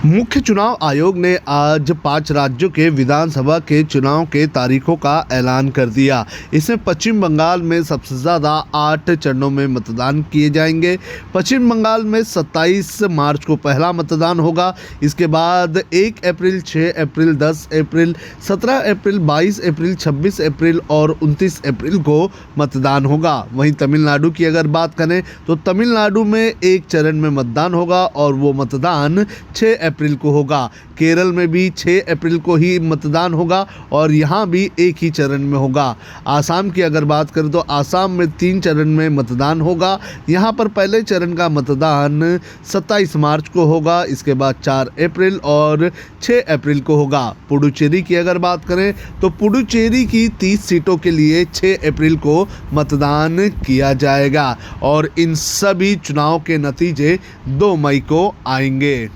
मुख्य चुनाव आयोग ने आज 5 राज्यों के विधानसभा के चुनाव के तारीखों का ऐलान कर दिया। इसमें पश्चिम बंगाल में सबसे ज़्यादा 8 चरणों में मतदान किए जाएंगे। पश्चिम बंगाल में 27 मार्च को पहला मतदान होगा। इसके बाद 1 अप्रैल, 6 अप्रैल, 10 अप्रैल, 17 अप्रैल, 22 अप्रैल, 26 अप्रैल और 29 अप्रैल को मतदान होगा। वहीं तमिलनाडु की अगर बात करें तो तमिलनाडु में एक चरण में मतदान होगा और वो मतदान 6 अप्रैल को होगा। केरल में भी 6 अप्रैल को ही मतदान होगा और यहाँ भी एक ही चरण में होगा। आसाम की अगर बात करें तो आसाम में 3 चरण में मतदान होगा। यहाँ पर पहले चरण का मतदान 27 मार्च को होगा। इसके बाद 4 अप्रैल और 6 अप्रैल को होगा। पुडुचेरी की अगर बात करें तो पुडुचेरी की 30 सीटों के लिए 6 अप्रैल को मतदान किया जाएगा और इन सभी चुनाव के नतीजे 2 मई को आएंगे।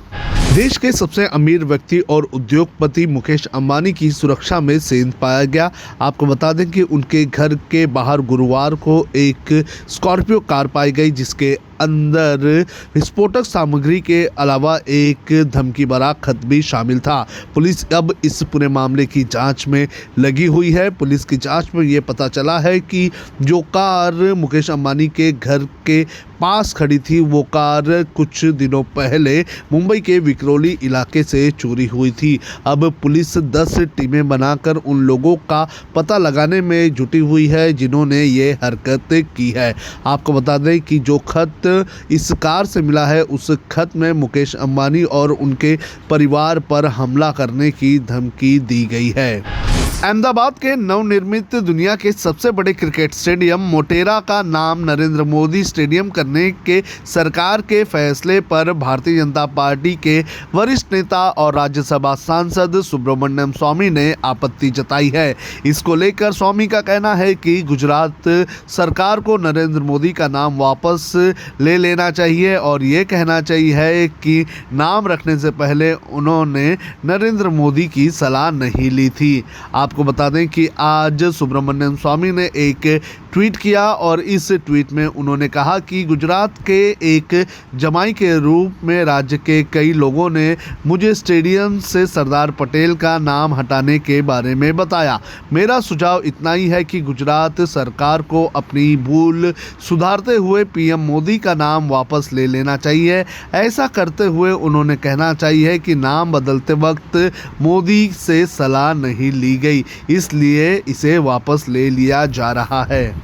देश के सबसे अमीर व्यक्ति और उद्योगपति मुकेश अंबानी की सुरक्षा में सेंध पाया गया। आपको बता दें कि उनके घर के बाहर गुरुवार को एक स्कॉर्पियो कार पाई गई जिसके अंदर विस्फोटक सामग्री के अलावा एक धमकी भरा खत भी शामिल था। पुलिस अब इस पूरे मामले की जांच में लगी हुई है। पुलिस की जांच में ये पता चला है कि जो कार मुकेश अंबानी के घर के पास खड़ी थी वो कार कुछ दिनों पहले मुंबई के विक्रोली इलाके से चोरी हुई थी। अब पुलिस 10 टीमें बनाकर उन लोगों का पता लगाने में जुटी हुई है जिन्होंने ये हरकत की है। आपको बता दें कि जो खत इस कार से मिला है उस खत में मुकेश अंबानी और उनके परिवार पर हमला करने की धमकी दी गई है। अहमदाबाद के नवनिर्मित दुनिया के सबसे बड़े क्रिकेट स्टेडियम मोटेरा का नाम नरेंद्र मोदी स्टेडियम करने के सरकार के फैसले पर भारतीय जनता पार्टी के वरिष्ठ नेता और राज्यसभा सांसद सुब्रमण्यम स्वामी ने आपत्ति जताई है। इसको लेकर स्वामी का कहना है कि गुजरात सरकार को नरेंद्र मोदी का नाम वापस ले लेना चाहिए और ये कहना चाहिए कि नाम रखने से पहले उन्होंने नरेंद्र मोदी की सलाह नहीं ली थी। आपको बता दें कि आज सुब्रमण्यम स्वामी ने एक ट्वीट किया और इस ट्वीट में उन्होंने कहा कि गुजरात के एक जमाई के रूप में राज्य के कई लोगों ने मुझे स्टेडियम से सरदार पटेल का नाम हटाने के बारे में बताया। मेरा सुझाव इतना ही है कि गुजरात सरकार को अपनी भूल सुधारते हुए पीएम मोदी का नाम वापस ले लेना चाहिए। ऐसा करते हुए उन्होंने कहना चाहिए कि नाम बदलते वक्त मोदी से सलाह नहीं ली गई, इसलिए इसे वापस ले लिया जा रहा है।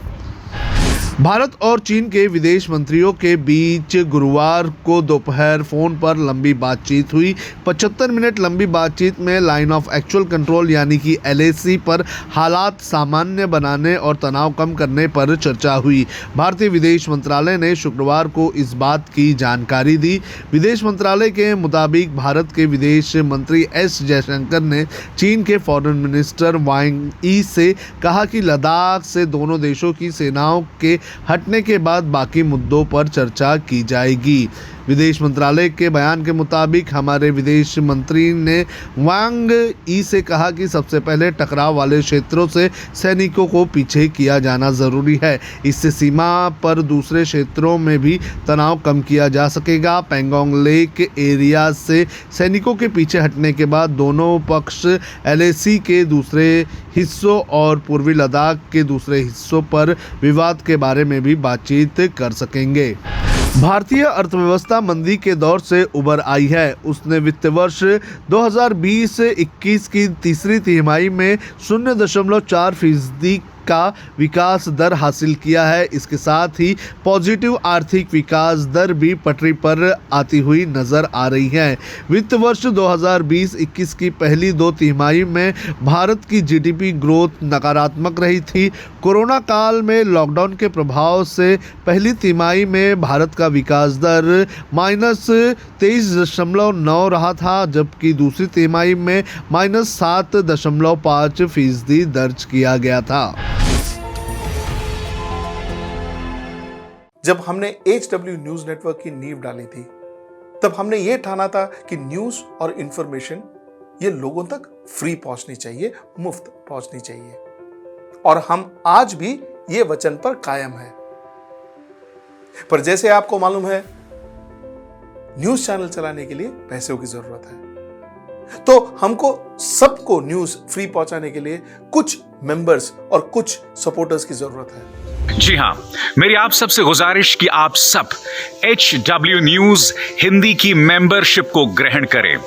भारत और चीन के विदेश मंत्रियों के बीच गुरुवार को दोपहर फोन पर लंबी बातचीत हुई। 75 मिनट लंबी बातचीत में लाइन ऑफ एक्चुअल कंट्रोल यानी कि LAC पर हालात सामान्य बनाने और तनाव कम करने पर चर्चा हुई। भारतीय विदेश मंत्रालय ने शुक्रवार को इस बात की जानकारी दी। विदेश मंत्रालय के मुताबिक भारत के विदेश मंत्री S जयशंकर ने चीन के फॉरेन मिनिस्टर वांग यी से कहा कि लद्दाख से दोनों देशों की सेनाओं के हटने के बाद बाकी मुद्दों पर चर्चा की जाएगी। विदेश मंत्रालय के बयान के मुताबिक हमारे विदेश मंत्री ने वांग यी से कहा कि सबसे पहले टकराव वाले क्षेत्रों से सैनिकों को पीछे किया जाना ज़रूरी है। इससे सीमा पर दूसरे क्षेत्रों में भी तनाव कम किया जा सकेगा। पैंगोंग लेक एरिया से सैनिकों के पीछे हटने के बाद दोनों पक्ष LAC के दूसरे हिस्सों और पूर्वी लद्दाख के दूसरे हिस्सों पर विवाद के बारे में भी बातचीत कर सकेंगे। भारतीय अर्थव्यवस्था मंदी के दौर से उबर आई है। उसने वित्त वर्ष 2020-21 की तीसरी तिमाही में 0.4% का विकास दर हासिल किया है। इसके साथ ही पॉजिटिव आर्थिक विकास दर भी पटरी पर आती हुई नजर आ रही है। वित्त वर्ष 2020-21 की पहली 2 तिमाही में भारत की GDP ग्रोथ नकारात्मक रही थी। कोरोना काल में लॉकडाउन के प्रभाव से पहली तिमाही में भारत का विकास दर -23.9 रहा था, जबकि दूसरी तिमाही में -7.5% दर्ज किया गया था। जब हमने HW न्यूज नेटवर्क की नींव डाली थी तब हमने ये ठाना था कि न्यूज और इंफॉर्मेशन ये लोगों तक फ्री पहुंचनी चाहिए, मुफ्त पहुंचनी चाहिए, और हम आज भी ये वचन पर कायम हैं। पर जैसे आपको मालूम है न्यूज चैनल चलाने के लिए पैसों की जरूरत है। तो हमको सबको न्यूज फ्री पहुंचाने के लिए कुछ मेंबर्स और कुछ सपोर्टर्स की जरूरत है। जी हां, मेरी आप सबसे गुजारिश कि आप सब HW न्यूज हिंदी की मेंबरशिप को ग्रहण करें।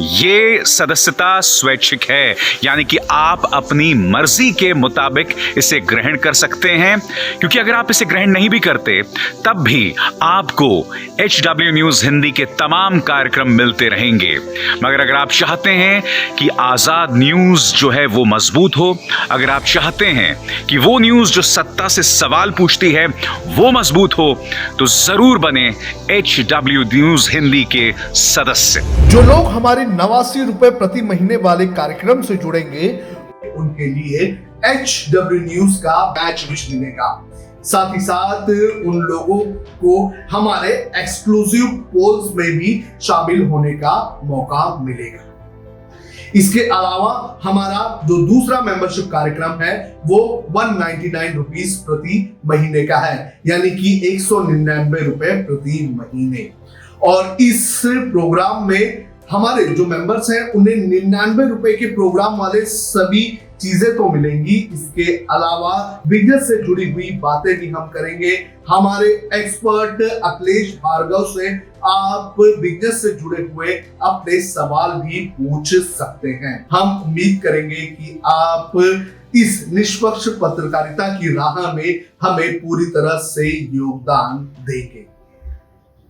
ये सदस्यता स्वैच्छिक है, यानी कि आप अपनी मर्जी के मुताबिक इसे ग्रहण कर सकते हैं, क्योंकि अगर आप इसे ग्रहण नहीं भी करते तब भी आपको HW न्यूज हिंदी के तमाम कार्यक्रम मिलते रहेंगे। मगर अगर आप चाहते हैं कि आजाद न्यूज जो है वो मजबूत हो, अगर आप चाहते हैं कि वो न्यूज जो सत्ता से सवाल पूछती है वो मजबूत हो, तो जरूर बने HW न्यूज हिंदी के सदस्य। जो लोग हमारे 89 रुपए प्रति महीने वाले कार्यक्रम से जुड़ेंगे उनके लिए HW न्यूज का बैच विश मिलेगा। साथ ही साथ उन लोगों को हमारे एक्सक्लूसिव पोल्स में भी शामिल होने का मौका मिलेगा। इसके अलावा हमारा जो दूसरा मेंबरशिप कार्यक्रम है वो 199 रुपीस प्रति महीने का है, यानी कि 199 रुपए प्रति महीने। और इस प्रोग्राम में हमारे जो मेंबर्स हैं उन्हें 99 रुपए के प्रोग्राम वाले सभी चीजें तो मिलेंगी। इसके अलावा बिजनेस से जुड़ी हुई बातें भी हम करेंगे। हमारे एक्सपर्ट अखिलेश भार्गव से आप बिजनेस से जुड़े हुए अपने सवाल भी पूछ सकते हैं। हम उम्मीद करेंगे कि आप इस निष्पक्ष पत्रकारिता की राह में हमें पूरी तरह से योगदान देंगे।